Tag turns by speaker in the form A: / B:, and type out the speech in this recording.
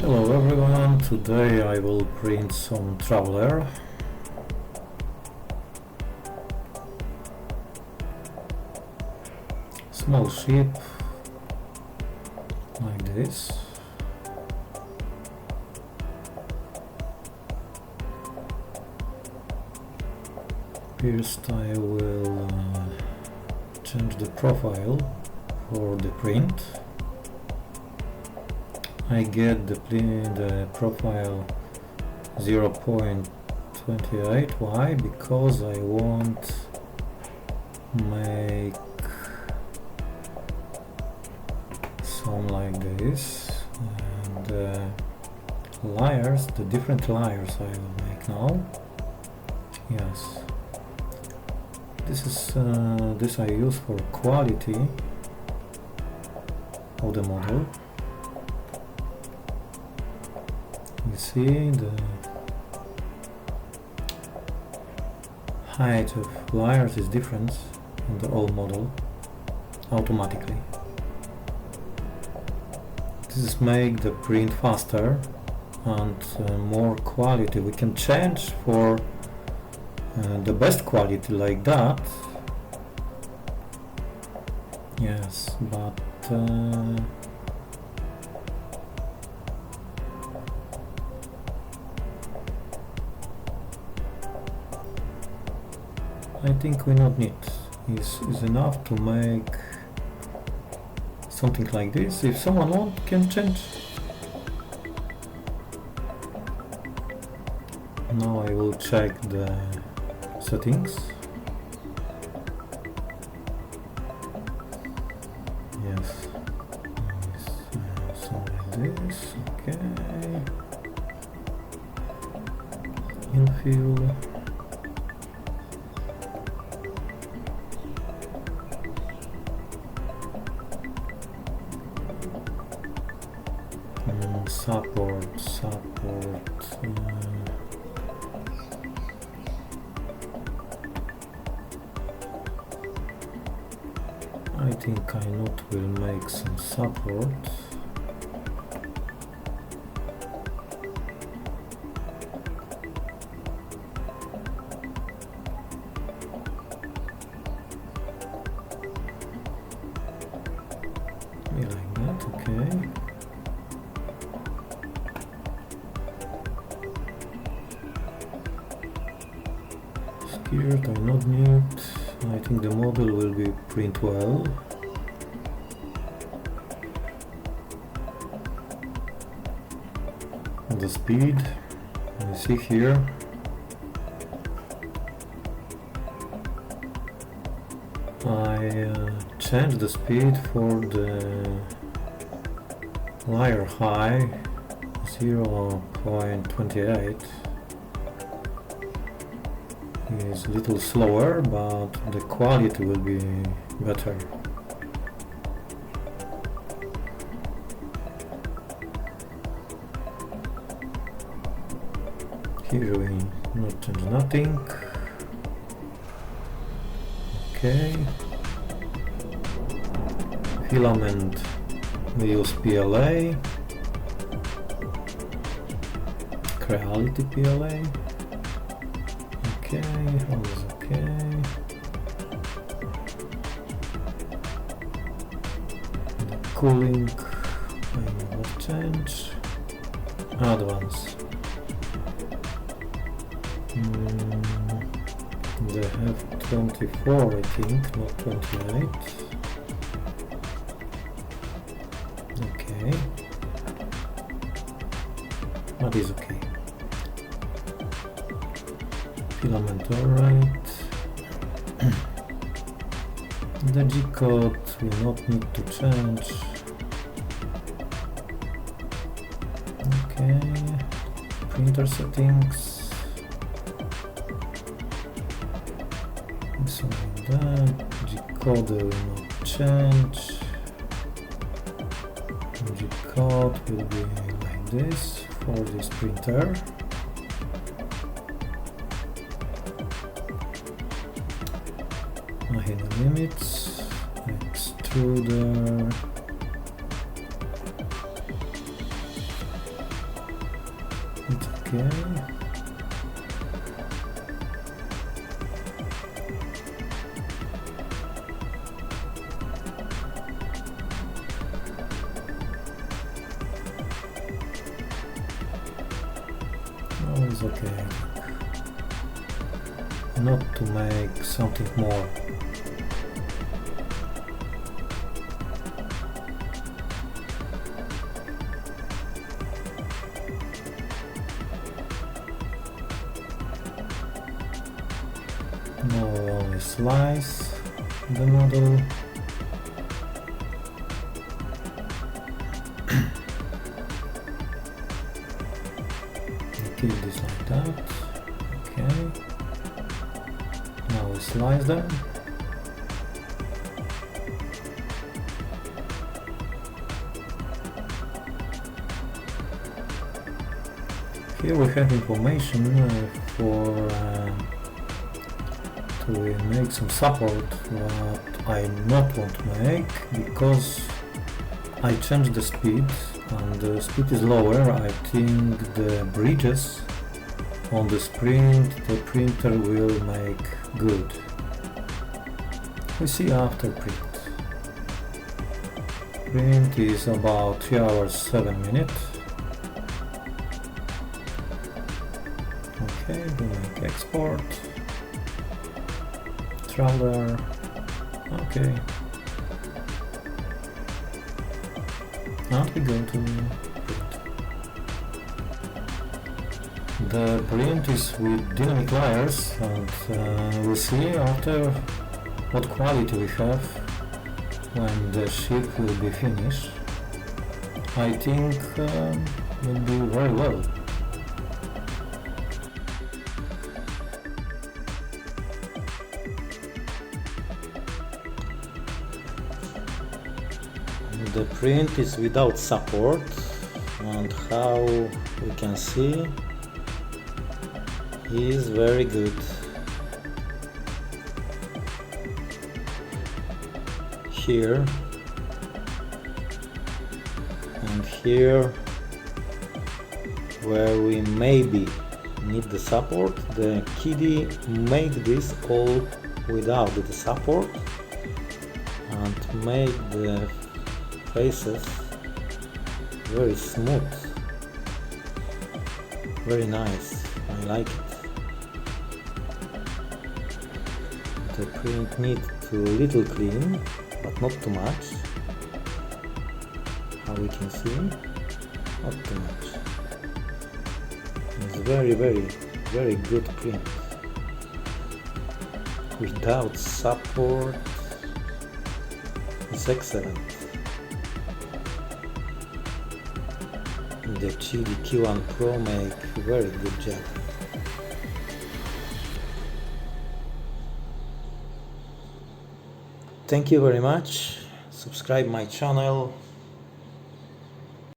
A: Hello everyone, today I will print some Trawler. Small ship like this. First I will change the profile for the print. I get the profile 0.28. Why? Because I want make some like this, and layers, the different layers I will make now. Yes, this is this I use for quality of the model. You see the height of layers is different in the old model automatically. This is make the print faster and more quality. We can change for the best quality like that. Yes, but I think we not need is enough to make something like this. If someone wants, can change. Now I will check the settings. Yes, something like this. Okay. Infill. Support. I think I not will make some support. Like that, okay. Here I not need. I think the model will be print well. The speed, you see here. I changed the speed for the layer high 0.28. Is a little slower, but the quality will be better. Here we not change nothing. Okay. Filament we use PLA. Creality PLA. Okay, all is okay. The cooling, I will change. Advance. They have 24, I think, not 28. Okay. That is okay. Filament alright. The G code we not need to change. Okay. Printer settings. Something like that. G code will not change. G code will be like this for this printer. Hidden limits, extruder, It's okay. Oh, it's okay. Not to make something more. Now only slice the model. Keep this like that. Okay. Now we slice them. Here we have information to make some support that I not want to make because I changed the speed and the speed is lower. I think the bridges on the sprint the printer will make good. We see after print. Print is about 3 hours 7 minutes. Okay, we make export. Trawler. Okay. And we go to print. The print is with dynamic layers and we'll see after what quality we have when the ship will be finished. I think will be very well. The print is without support, and how we can see is very good. Here and here, where we maybe need the support, the QIDI make this all without the support and make the faces very smooth, very nice. I like it. The print needs to little clean, but not too much. How we can see, not too much. It's very good print. Without support, it's excellent. The QIDI Q1 Pro make very good job. Thank you very much. Subscribe my channel.